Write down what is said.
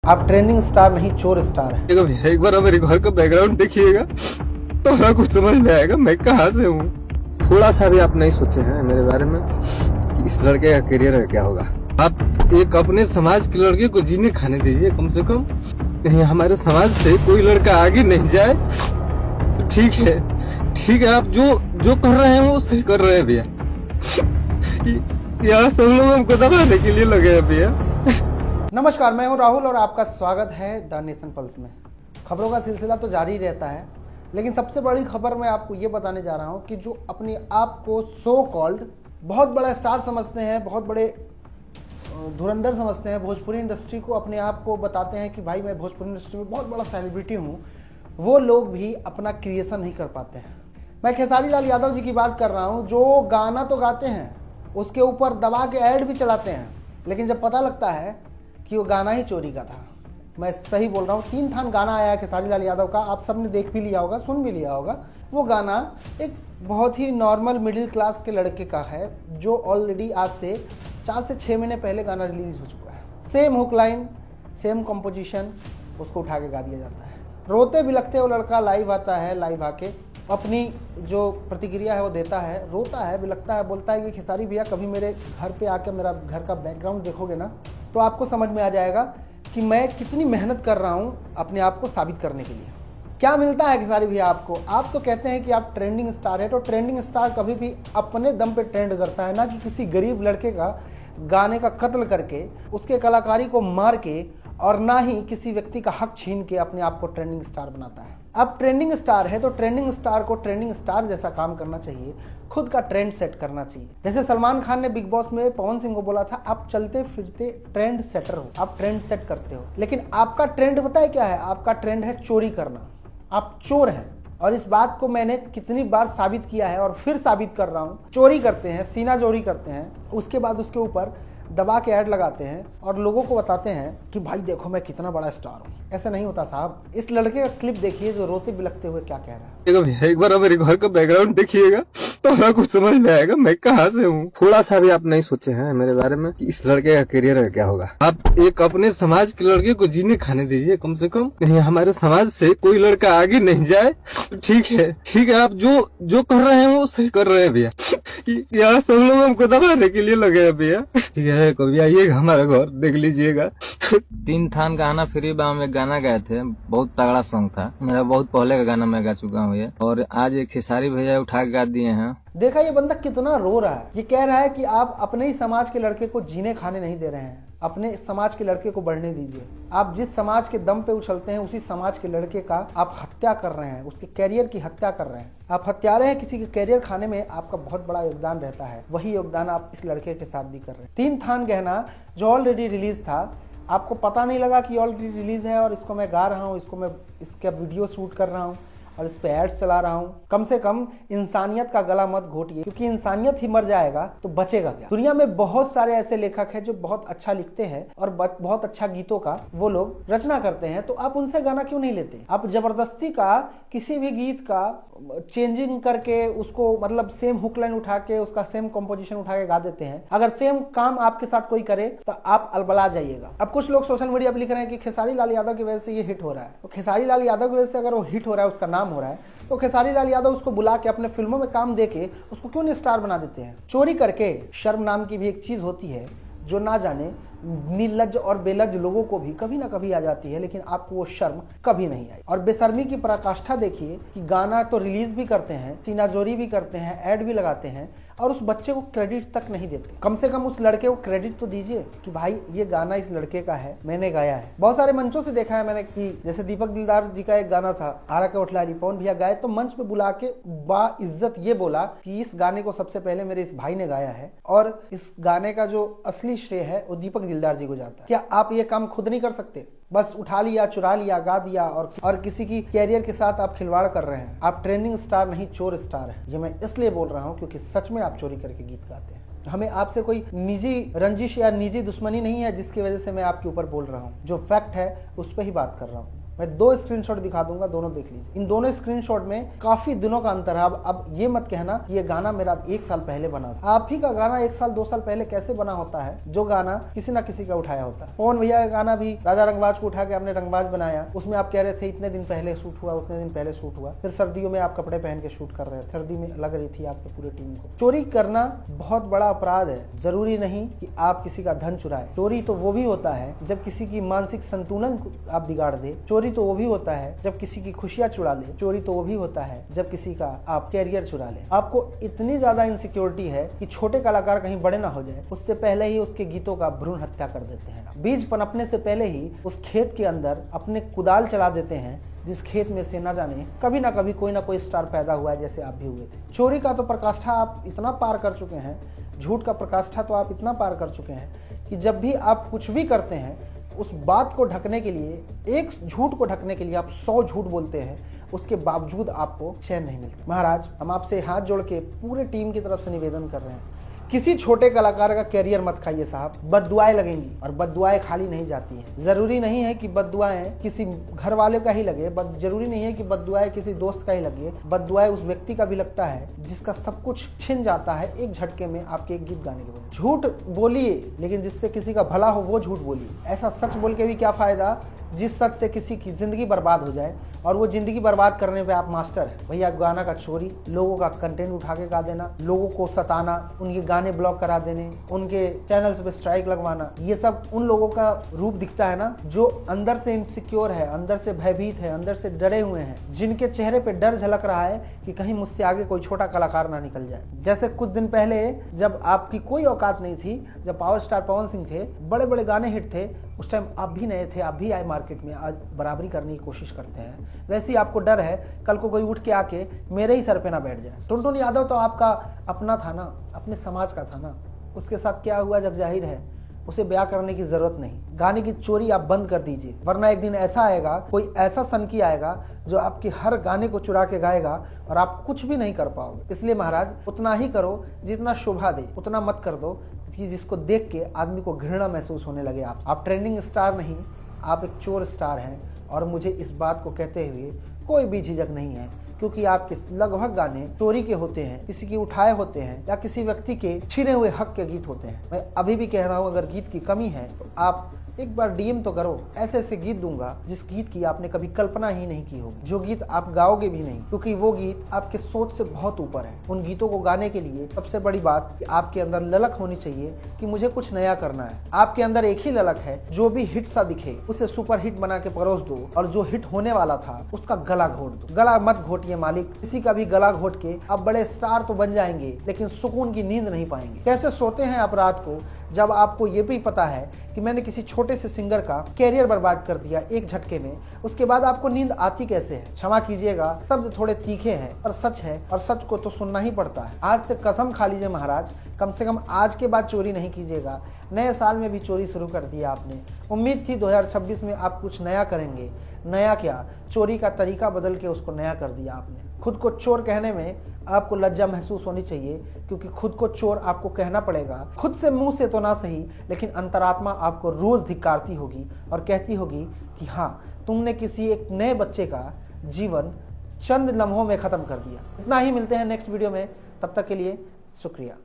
आप trending star नहीं चोर स्टार हैं। देखो भैया, एक बार मेरे घर का बैकग्राउंड देखिएगा तो हमें कुछ समझ में आएगा मैं कहाँ से हूँ। थोड़ा सा भी आप नहीं सोचे हैं मेरे बारे में कि इस लड़के का करियर है क्या होगा। आप एक अपने समाज के लड़के को जीने खाने दीजिए कम से कम। कहीं हमारे समाज से कोई लड़का आगे नहीं जाए तो ठीक है। आप जो कर रहे हैं वो सही कर रहे हैं भैया। यहाँ सब लोग हमको दबाने के लिए लगे हैं भैया। नमस्कार, मैं हूं राहुल और आपका स्वागत है द नेशन पल्स में। खबरों का सिलसिला तो जारी रहता है, लेकिन सबसे बड़ी खबर मैं आपको ये बताने जा रहा हूं कि जो अपने आप को सो कॉल्ड बहुत बड़ा स्टार समझते हैं, बहुत बड़े धुरंधर समझते हैं, भोजपुरी इंडस्ट्री को अपने आप को बताते हैं कि भाई मैं भोजपुरी इंडस्ट्री में बहुत बड़ा सेलिब्रिटी हूँ, वो लोग भी अपना क्रिएशन नहीं कर पाते हैं। मैं खेसारी लाल यादव जी की बात कर रहा हूँ, जो गाना तो गाते हैं, उसके ऊपर दबा के ऐड भी चलाते हैं, लेकिन जब पता लगता है कि वो गाना ही चोरी का था। मैं सही बोल रहा हूँ। 3 थान गाना आया है खेसारी लाल यादव का, आप सबने देख भी लिया होगा, सुन भी लिया होगा। वो गाना एक बहुत ही नॉर्मल मिडिल क्लास के लड़के का है, जो ऑलरेडी आज से 4 से 6 महीने पहले गाना रिलीज हो चुका है। Same hook line, same composition, उसको उठा के गा दिया जाता है। रोते बिलखते वो लड़का लाइव आता है, लाइव आके अपनी जो प्रतिक्रिया है वो देता है, रोता है, बिलखता है, बोलता है कि खेसारी भैया कभी मेरे घर पे आके मेरा घर का बैकग्राउंड देखोगे ना तो आपको समझ में आ जाएगा कि मैं कितनी मेहनत कर रहा हूँ अपने आप को साबित करने के लिए। क्या मिलता है खेसारी भैया आपको? आप तो कहते हैं कि आप ट्रेंडिंग स्टार है, तो ट्रेंडिंग स्टार कभी भी अपने दम पे ट्रेंड करता है, ना कि किसी गरीब लड़के का गाने का कत्ल करके, उसके कलाकारी को मार के, और ना ही किसी व्यक्ति का हक छीन के अपने आप को ट्रेंडिंग स्टार बनाता है। अब ट्रेंडिंग स्टार है तो ट्रेंडिंग स्टार को ट्रेंडिंग स्टार जैसा काम करना चाहिए, खुद का ट्रेंड सेट करना चाहिए। जैसे सलमान खान ने बिग बॉस में पवन सिंह को बोला था, आप चलते फिरते ट्रेंड सेटर हो, आप ट्रेंड सेट करते हो, लेकिन आपका ट्रेंड पता है क्या है? आपका ट्रेंड है चोरी करना। आप चोर हैं, और इस बात को मैंने कितनी बार साबित किया है और फिर साबित कर रहा हूं। चोरी करते हैं, सीना चोरी करते हैं, उसके बाद उसके ऊपर दबा के ऐड लगाते हैं और लोगों को बताते हैं कि भाई देखो मैं कितना बड़ा स्टार हूँ। ऐसा नहीं होता साहब। इस लड़के का क्लिप देखिए जो रोते बिलखते हुए क्या कह रहा है। देखो भैया, एक बार मेरे घर का बैकग्राउंड देखिएगा तो हमें कुछ समझ में आएगा मैं कहाँ से हूँ। थोड़ा सा भी आप नहीं सोचे हैं मेरे बारे में कि इस लड़के का करियर है क्या होगा। आप एक अपने समाज के लड़के को जीने खाने दीजिए कम से कम। कहीं हमारे समाज से कोई लड़का आगे नहीं जाए तो ठीक है। आप जो कर रहे हैं वो सही कर रहे हैं भैया। यहाँ सब लोग हमको दबाने के लिए लगे हैं भैया। ठीक है, कभी आइएगा हमारा घर देख लीजिएगा। 3 थान गाना फ्री बा में गाना गाए थे, बहुत तगड़ा सॉन्ग था। मेरा बहुत पहले का गाना मैं गा चुका हूँ ये, और आज एक खेसारी भैया उठा के गा दिए हैं। देखा ये बंदा कितना रो रहा है। ये कह रहा है कि आप अपने ही समाज के लड़के को जीने खाने नहीं दे रहे हैं, अपने समाज के लड़के को बढ़ने दीजिए। आप जिस समाज के दम पे उछलते हैं उसी समाज के लड़के का आप हत्या कर रहे हैं, उसके कैरियर की हत्या कर रहे हैं। आप हत्यारे हैं। किसी के कैरियर खाने में आपका बहुत बड़ा योगदान रहता है, वही योगदान आप इस लड़के के साथ भी कर रहे हैं। 3 थान गहना जो ऑलरेडी रिलीज था, आपको पता नहीं लगा कि ऑलरेडी रिलीज है और इसको मैं गा रहा हूँ, इसको मैं इसका वीडियो शूट कर रहा हूँ और इस पे एड्स चला रहा हूं। कम से कम इंसानियत का गला मत घोटिए, क्योंकि इंसानियत ही मर जाएगा तो बचेगा क्या? दुनिया में बहुत सारे ऐसे लेखक हैं जो बहुत अच्छा लिखते हैं और बहुत अच्छा गीतों का वो लोग रचना करते हैं, तो आप उनसे गाना क्यों नहीं लेते? आप जबरदस्ती का किसी भी गीत का चेंजिंग करके उसको मतलब सेम हुक लाइन उठा के उसका सेम कंपोजिशन उठा के गा देते हैं। अगर सेम काम आपके साथ कोई करे तो आप अलबला जाइएगा। अब कुछ लोग सोशल मीडिया पर लिख रहे हैं कि खेसारी लाल यादव की वजह से ये हिट हो रहा है, तो खेसारी लाल यादव की वजह से अगर वो हिट हो रहा है, उसका नाम हो रहा है, तो खेसारी लाल यादव उसको बुला के अपने फिल्मों में काम देके उसको क्यों नहीं स्टार बना देते हैं? चोरी करके शर्म नाम की भी एक चीज होती है जो ना जाने निर्लज्ज और बेलज्ज लोगों को भी कभी ना कभी आ जाती है, लेकिन आपको वो शर्म कभी नहीं आई। और बेशर्मी की पराकाष्ठा देखिए कि गाना तो रिलीज भी करते हैं, सीनाजोरी भी करते हैं, ऐड भी लगाते हैं, और उस बच्चे को क्रेडिट तक नहीं देते। कम से कम उस लड़के को क्रेडिट तो दीजिए कि भाई ये गाना इस लड़के का है, मैंने गाया है। बहुत सारे मंचों से देखा है मैंने कि जैसे दीपक दिलदार जी का एक गाना था, आरा के उठलारी, पवन भैया गाए तो मंच पे बुला के बा इज्जत ये बोला कि इस गाने को सबसे पहले मेरे इस भाई ने गाया है और इस गाने का जो असली श्रेय है वो दीपक दिलदार जी को जाता है। क्या आप ये काम खुद नहीं कर सकते? बस उठा लिया, चुरा लिया, गा दिया और किसी की कैरियर के साथ आप खिलवाड़ कर रहे हैं। आप ट्रेंडिंग स्टार नहीं चोर स्टार हैं। ये मैं इसलिए बोल रहा हूं क्योंकि सच में आप चोरी करके गीत गाते हैं। हमें आपसे कोई निजी रंजिश या निजी दुश्मनी नहीं है जिसकी वजह से मैं आपके ऊपर बोल रहा हूं। जो फैक्ट है उस पर ही बात कर रहा हूं। मैं 2 स्क्रीनशॉट दिखा दूंगा, दोनों देख लीजिए। इन दोनों स्क्रीनशॉट में काफी दिनों का अंतर है। अब ये मत कहना कि ये गाना मेरा 1 साल पहले बना था। आप ही का गाना 1 साल 2 साल पहले कैसे बना होता है, जो गाना किसी ना किसी का उठाया होता है। पवन भैया का गाना भी राजा रंगबाज को उठा के आपने रंगबाज बनाया, उसमें आप कह रहे थे इतने दिन पहले शूट हुआ, उतने दिन पहले शूट हुआ। फिर सर्दियों में आप कपड़े पहन के शूट कर रहे थे, सर्दी में लग रही थी आपके पूरे टीम को। चोरी करना बहुत बड़ा अपराध है, जरूरी नहीं कि आप किसी का धन चुराए। चोरी तो वो भी होता है जब किसी की मानसिक संतुलन आप बिगाड़ दे। चोरी तो वो भी होता है जब किसी की खुशियां चुरा ले। चोरी तो वो भी होता है जब किसी का आप कैरियर चुरा ले। आपको इतनी ज्यादा इनसिक्योरिटी है कि छोटे कलाकार कहीं बड़े ना हो जाए, उससे पहले ही उसके गीतों का भ्रूण हत्या कर देते हैं। बीज पनपने से पहले ही उस खेत के अंदर अपने कुदाल चला देते हैं, जिस खेत में से ना जाने कभी ना कभी कोई ना कोई स्टार पैदा हुआ है, जैसे आप भी हुए थे। चोरी का तो प्रकाष्ठा आप इतना पार कर चुके हैं, झूठ का प्रकाष्ठा तो आप इतना पार कर चुके हैं कि जब भी आप कुछ भी करते हैं, उस बात को ढकने के लिए, एक झूठ को ढकने के लिए आप 100 झूठ बोलते हैं, उसके बावजूद आपको चैन नहीं मिलता। महाराज, हम आपसे हाथ जोड़ के पूरे टीम की तरफ से निवेदन कर रहे हैं, किसी छोटे कलाकार का कैरियर मत खाइए साहब। बददुआएं लगेंगी, और बददुआएं खाली नहीं जाती हैं। जरूरी नहीं है कि बददुआएं किसी घर वाले का ही लगे, जरूरी नहीं है कि बददुआएं किसी दोस्त का ही लगे। बददुआएं उस व्यक्ति का भी लगता है जिसका सब कुछ छिन जाता है एक झटके में आपके एक गीत गाने के वजह। झूठ बोलिए, लेकिन जिससे किसी का भला हो वो झूठ बोलिए। ऐसा सच बोल के भी क्या फायदा जिस सच से किसी की जिंदगी बर्बाद हो जाए, और वो जिंदगी बर्बाद करने पे आप मास्टर हैं। भैया, गाना का चोरी, लोगों का कंटेंट उठा के गा देना, लोगों को सताना, उनके गाने ब्लॉक करा देने, उनके चैनल्स पे स्ट्राइक लगवाना, ये सब उन लोगों का रूप दिखता है ना, जो अंदर से इनसिक्योर है, अंदर से भयभीत है, अंदर से डरे हुए हैं, जिनके चेहरे पे डर झलक रहा है कि कहीं मुझसे आगे कोई छोटा कलाकार ना निकल जाए। जैसे कुछ दिन पहले जब आपकी कोई औकात नहीं थी, जब पावर स्टार पवन सिंह थे, बड़े बड़े गाने हिट थे, उस टाइम आप भी नए थे, आप भी आए मार्केट में, आज बराबरी करने की कोशिश करते हैं। वैसे ही आपको डर है कल को कोई उठ के आके मेरे ही सर पे ना बैठ जाए। टुनटुन यादव तो आपका अपना था ना, अपने समाज का था ना, उसके साथ क्या हुआ जग जाहिर है, उसे बयां करने की जरूरत नहीं। गाने की चोरी आप बंद कर दीजिए, वरना एक दिन ऐसा आएगा, कोई ऐसा सनकी आएगा जो आपके हर गाने को चुरा के गाएगा और आप कुछ भी नहीं कर पाओगे। इसलिए महाराज, उतना ही करो जितना शोभा दे, उतना मत कर दो कि जिसको देख के आदमी को घृणा महसूस होने लगे। आप ट्रेंडिंग स्टार नहीं, आप एक चोर स्टार हैं, और मुझे इस बात को कहते हुए कोई भी झिझक नहीं है, क्योंकि आपके लगभग गाने चोरी के होते हैं, किसी के उठाए होते हैं, या किसी व्यक्ति के छीने हुए हक के गीत होते हैं। मैं अभी भी कह रहा हूँ, अगर गीत की कमी है तो आप एक बार डीएम तो करो। ऐसे ऐसे गीत दूंगा जिस गीत की आपने कभी कल्पना ही नहीं की होगी, जो गीत आप गाओगे भी नहीं, क्योंकि वो गीत आपके सोच से बहुत ऊपर है। उन गीतों को गाने के लिए सबसे बड़ी बात कि आपके अंदर ललक होनी चाहिए कि मुझे कुछ नया करना है। आपके अंदर एक ही ललक है, जो भी हिट सा दिखे उसे सुपर हिट बना के परोस दो, और जो हिट होने वाला था उसका गला घोट दो। गला मत घोटिए मालिक, किसी का भी गला घोट के आप बड़े स्टार तो बन जाएंगे, लेकिन सुकून की नींद नहीं पाएंगे। कैसे सोते हैं आप रात को, जब आपको ये भी पता है कि मैंने किसी छोटे से सिंगर का कैरियर बर्बाद कर दिया एक झटके में, उसके बाद आपको नींद आती कैसे है? क्षमा कीजिएगा, शब्द थोड़े तीखे हैं, पर सच है, और सच को तो सुनना ही पड़ता है। आज से कसम खा लीजिए महाराज, कम से कम आज के बाद चोरी नहीं कीजिएगा। नए साल में भी चोरी शुरू कर दिया आपने। उम्मीद थी 2026 में आप कुछ नया करेंगे, नया क्या, चोरी का तरीका बदल के उसको नया कर दिया आपने। खुद को चोर कहने में आपको लज्जा महसूस होनी चाहिए, क्योंकि खुद को चोर आपको कहना पड़ेगा। खुद से मुंह से तो ना सही, लेकिन अंतरात्मा आपको रोज धिक्कारती होगी और कहती होगी कि हाँ, तुमने किसी एक नए बच्चे का जीवन चंद लम्हों में खत्म कर दिया। इतना ही, मिलते हैं नेक्स्ट वीडियो में, तब तक के लिए शुक्रिया।